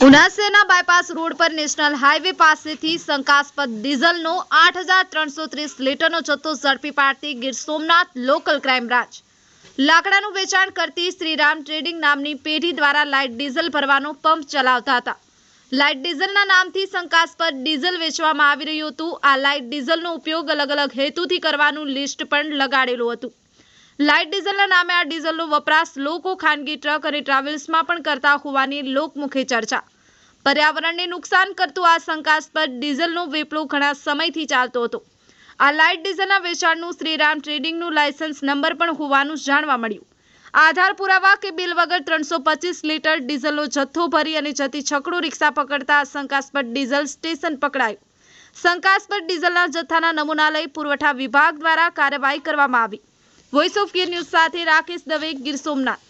ઉના શહેરના bypass road પર national highway પાસેથી શંકાસ્પદ ડીઝલનો 8330 લીટરનો જથ્થો ઝડપી પાડતી Gir Somnath local crime branch લાકડાનું વેચાણ કરતી શ્રીરામ ટ્રેડિંગ નામની પેઢી દ્વારા લાઇટ ડીઝલ ભરવાનો પંપ ચલાવતા હતા। લાઇટ ડીઝલના નામથી શંકાસ્પદ ડીઝલ વેચવામાં આવી રહ્યું હતું। આ લાઇટ ડીઝલનો ઉપયોગ અલગ અલગ હેતુથી કરવાનું લિસ્ટ પણ લગાડેલું હતું। લાઇટ ડીઝલના નામે આ ડીઝલનો વપરાશ લોકો ખાનગી ટ્રક અને ટ્રાવેલ્સમાં પણ કરતા હોવાની લોકમુખે ચર્ચા। पर्यावरण ने नुकसान करतु आ शंकास्पद डीजलनो वेपलो घणा समयथी चालतो हतो। आ लाइट डीजलना वेचाणनु श्रीराम ट्रेडिंगनु लायसन्स नंबर पण होवानुं जाणवा मळ्युं। आधार पुरावा के बिल वगर 325 लीटर डीजलनो जथ्थो भरी अने जती छकड़ो रिक्शा पकड़ता शंकास्पद डीजल स्टेशन पकड़ायुं। शंकास्पद डीजलना जथ्थाना नमूना लई पुरवठा विभाग द्वारा कार्यवाही करवामां आवी। वॉइस ऑफ गिर न्यूज साथे राकेश दवे, गिर सोमनाथ।